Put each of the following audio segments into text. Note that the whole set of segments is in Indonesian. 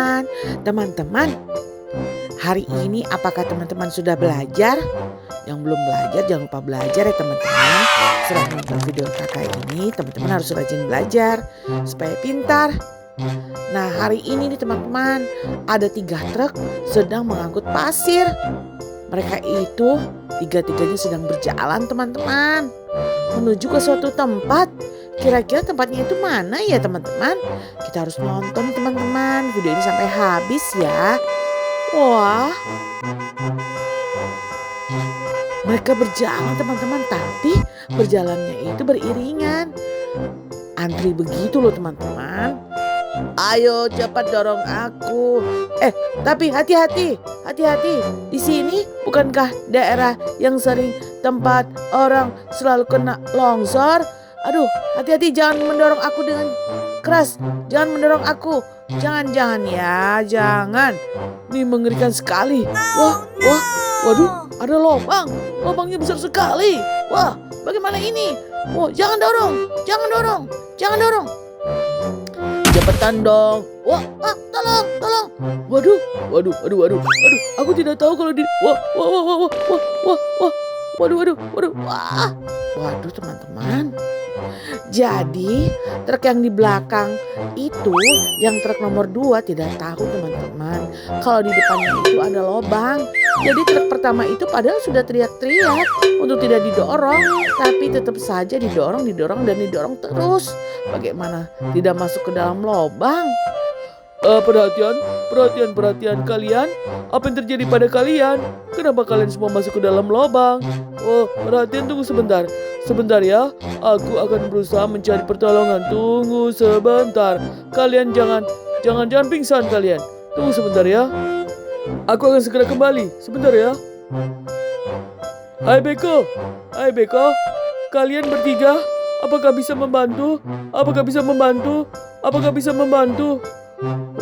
teman-teman. Teman-teman, hari ini apakah teman-teman sudah belajar? Yang belum belajar jangan lupa belajar ya teman-teman. Setelah nonton video kakak ini, teman-teman harus rajin belajar supaya pintar. Nah, hari ini nih teman-teman, ada 3 truk sedang mengangkut pasir. Mereka itu tiga-tiganya sedang berjalan teman-teman, menuju ke suatu tempat. Kira-kira tempatnya itu mana ya teman-teman? Kita harus nonton teman-teman video ini sampai habis ya. Wah, mereka berjalan teman-teman, tapi berjalannya itu beriringan. Antri begitu loh teman-teman. Ayo cepat dorong aku. Tapi hati-hati. Di sini bukankah daerah yang sering tempat orang selalu kena longsor? Aduh, hati-hati, jangan mendorong aku dengan keras. Jangan mendorong aku. Jangan ya, jangan. Ini mengerikan sekali. Waduh, ada lubang. Lubangnya besar sekali. Wah, bagaimana ini? Wah, jangan dorong. Cepetan dong. Wah, tolong. Waduh. Aku tidak tahu kalau di Waduh teman-teman. Jadi truk yang di belakang itu, yang truk nomor 2 tidak tahu teman-teman kalau di depannya itu ada lubang. Jadi truk pertama itu padahal sudah teriak-teriak untuk tidak didorong, tapi tetap saja didorong terus. Bagaimana tidak masuk ke dalam lubang? Perhatian kalian. Apa yang terjadi pada kalian? Kenapa kalian semua masuk ke dalam lubang? Oh, perhatian, tunggu sebentar. Sebentar ya, aku akan berusaha mencari pertolongan. Tunggu sebentar. Kalian jangan pingsan kalian. Tunggu sebentar ya. Aku akan segera kembali. Sebentar ya. Hai Beko. Kalian bertiga, apakah bisa membantu?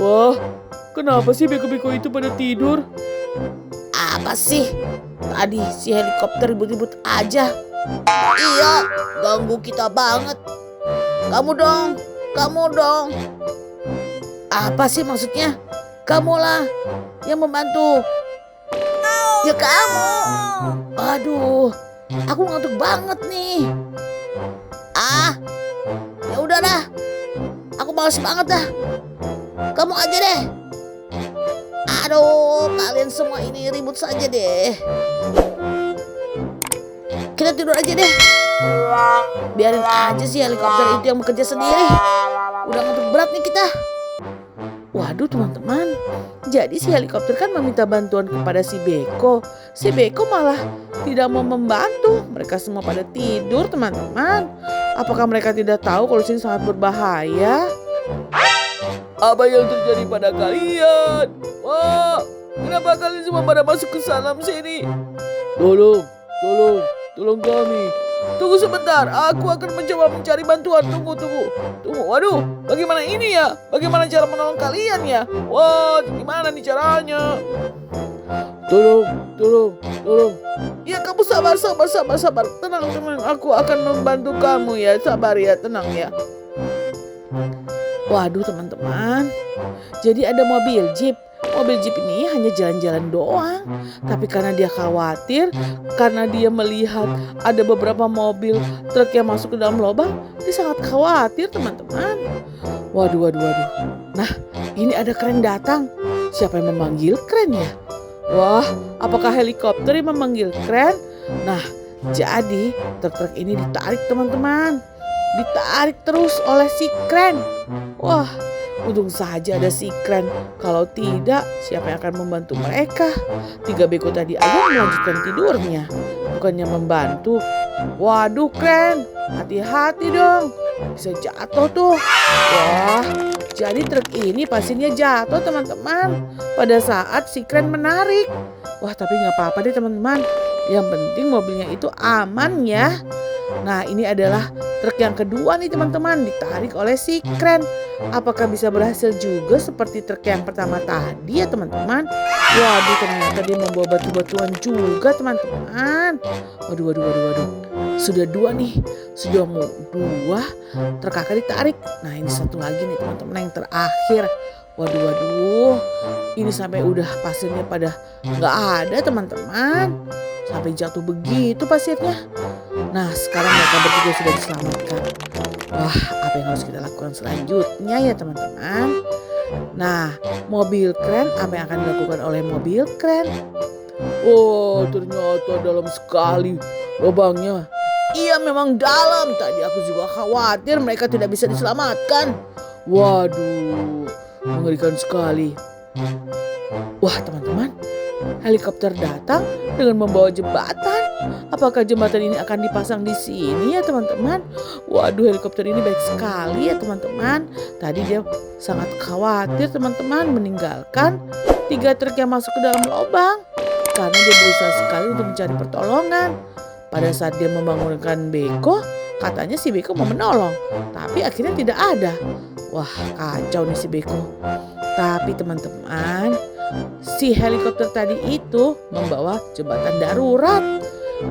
Wah, kenapa sih beko-beko itu pada tidur? Apa sih? Tadi si helikopter ribut-ribut aja. Iya, ganggu kita banget. Kamu dong. Apa sih maksudnya? Kamulah yang membantu. Ya kamu. Aduh, aku ngantuk banget nih. Ya udah dah. Aku males banget dah. Kamu aja deh. Aduh, kalian semua ini ribut saja deh. Kita tidur aja deh. Biarin aja sih helikopter itu yang bekerja sendiri. Udah ngantuk berat nih kita. Waduh teman-teman, jadi si helikopter kan meminta bantuan kepada si Beko. Si Beko malah tidak mau membantu. Mereka semua pada tidur teman-teman. Apakah mereka tidak tahu kalau sini sangat berbahaya? Apa yang terjadi pada kalian? Wah, kenapa kalian semua pada masuk ke dalam sini? Tolong kami. Tunggu sebentar, aku akan mencoba mencari bantuan. Tunggu. Waduh, bagaimana ini ya? Bagaimana cara menolong kalian ya? Wah, gimana nih caranya? Tolong. Ya, kamu sabar. Tenang. Aku akan membantu kamu ya. Sabar ya, tenang ya. Waduh teman-teman, jadi ada mobil jeep. Mobil jeep ini hanya jalan-jalan doang. Tapi karena dia khawatir, karena dia melihat ada beberapa mobil truk yang masuk ke dalam lubang, dia sangat khawatir teman-teman. Waduh. Nah, ini ada kren datang. Siapa yang memanggil kren ya? Wah, apakah helikopter yang memanggil kren? Nah, jadi truk-truk ini ditarik teman-teman. Ditarik terus oleh si kren. Wah, untung saja ada si kren. Kalau tidak, siapa yang akan membantu mereka? 3 beko tadi aja melanjutkan tidurnya, bukannya membantu. Waduh kren, hati-hati dong, bisa jatuh tuh. Wah, jadi truk ini pasirnya jatuh teman-teman pada saat si kren menarik. Wah, tapi gak apa-apa deh teman-teman. Yang penting mobilnya itu aman ya. Nah, ini adalah truk yang kedua nih teman-teman, ditarik oleh si kren. Apakah bisa berhasil juga seperti truk yang pertama tadi ya teman-teman? Waduh, ternyata dia membawa batu-batuan juga teman-teman. Waduh. Sudah 2 nih. Sudah mau 2 truk kakak ditarik. Nah, ini satu lagi nih teman-teman yang terakhir. Waduh, waduh. Ini sampai udah pasirnya pada nggak ada teman-teman. Sampai jatuh begitu pasirnya. Nah, sekarang mereka bertiga sudah diselamatkan. Wah, apa yang harus kita lakukan selanjutnya ya teman-teman? Nah, mobil kren, apa yang akan dilakukan oleh mobil kren? Oh, ternyata dalam sekali lubangnya. Iya, memang dalam. Tadi aku juga khawatir mereka tidak bisa diselamatkan. Waduh, mengerikan sekali. Wah, teman-teman, helikopter datang dengan membawa jembatan. Apakah jembatan ini akan dipasang di sini ya teman-teman? Waduh, helikopter ini baik sekali ya teman-teman. Tadi dia sangat khawatir teman-teman meninggalkan 3 truk yang masuk ke dalam lubang. Karena dia berusaha sekali untuk mencari pertolongan. Pada saat dia membangunkan Beko, katanya si Beko mau menolong. Tapi akhirnya tidak ada. Wah, kacau nih si Beko. Tapi teman-teman, si helikopter tadi itu membawa jembatan darurat.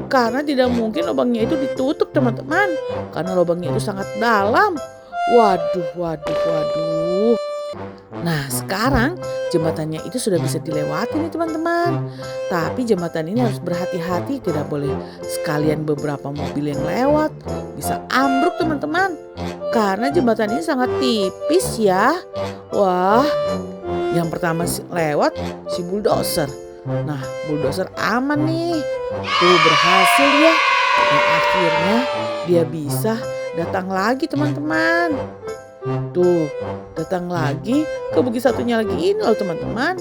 Karena tidak mungkin lubangnya itu ditutup teman-teman. Karena lubangnya itu sangat dalam. Waduh, waduh, waduh. Nah, sekarang jembatannya itu sudah bisa dilewati nih teman-teman. Tapi jembatan ini harus berhati-hati, tidak boleh sekalian beberapa mobil yang lewat. Bisa ambruk teman-teman. Karena jembatan ini sangat tipis ya. Wah, yang pertama lewat si bulldozer. Nah, bulldozer aman nih. Tuh berhasil ya. Dan akhirnya dia bisa datang lagi teman-teman. Tuh, datang lagi ke bukit satunya lagi ini loh teman-teman.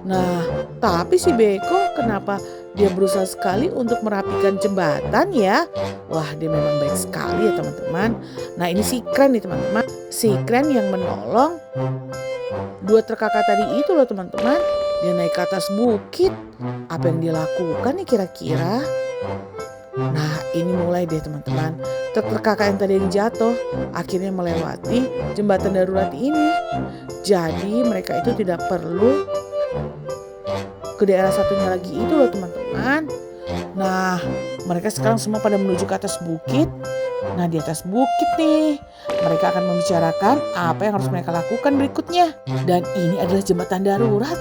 Nah, tapi si Beko kenapa dia berusaha sekali untuk merapikan jembatan ya? Wah, dia memang baik sekali ya teman-teman. Nah, ini si kren nih teman-teman. Si kren yang menolong 2 truk kakak tadi itu loh teman-teman. Dia naik ke atas bukit. Apa yang dia lakukan nih kira-kira? Nah, ini mulai deh teman-teman. Truk kakak yang tadi yang jatuh akhirnya melewati jembatan darurat ini. Jadi mereka itu tidak perlu ke daerah satunya lagi itu loh teman-teman. Nah, mereka sekarang semua pada menuju ke atas bukit. Nah, di atas bukit nih mereka akan membicarakan apa yang harus mereka lakukan berikutnya. Dan ini adalah jembatan darurat.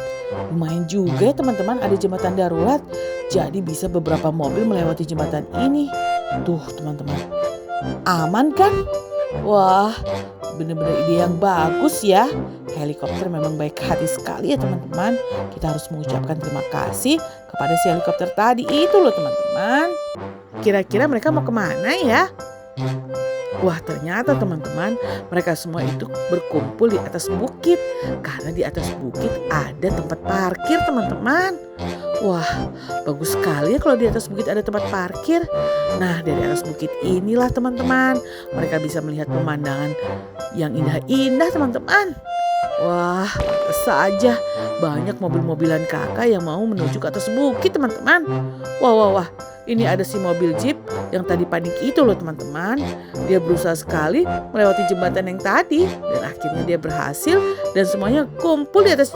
Lumayan juga ya teman-teman, ada jembatan darurat. Jadi bisa beberapa mobil melewati jembatan ini. Tuh teman-teman, aman kan? Wah, benar-benar ide yang bagus ya. Helikopter memang baik hati sekali ya teman-teman. Kita harus mengucapkan terima kasih kepada si helikopter tadi itu loh teman-teman. Kira-kira mereka mau kemana ya? Wah, ternyata teman-teman, mereka semua itu berkumpul di atas bukit. Karena di atas bukit ada tempat parkir teman-teman. Wah, bagus sekali ya kalau di atas bukit ada tempat parkir. Nah, dari atas bukit inilah teman-teman, mereka bisa melihat pemandangan yang indah-indah teman-teman. Wah, pantas saja banyak mobil-mobilan kakak yang mau menuju ke atas bukit teman-teman. Wah, wah, wah. Ini ada si mobil jeep yang tadi panik itu loh teman-teman. Dia berusaha sekali melewati jembatan yang tadi. Dan akhirnya dia berhasil. Dan semuanya kumpul di atas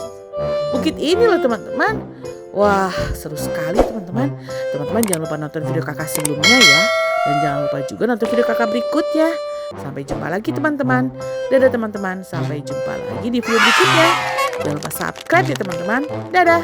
bukit ini loh teman-teman. Wah, seru sekali teman-teman. Teman-teman jangan lupa nonton video kakak sebelumnya ya. Dan jangan lupa juga nonton video kakak berikutnya. Sampai jumpa lagi teman-teman. Dadah teman-teman. Sampai jumpa lagi di video berikutnya. Jangan lupa subscribe ya teman-teman. Dadah.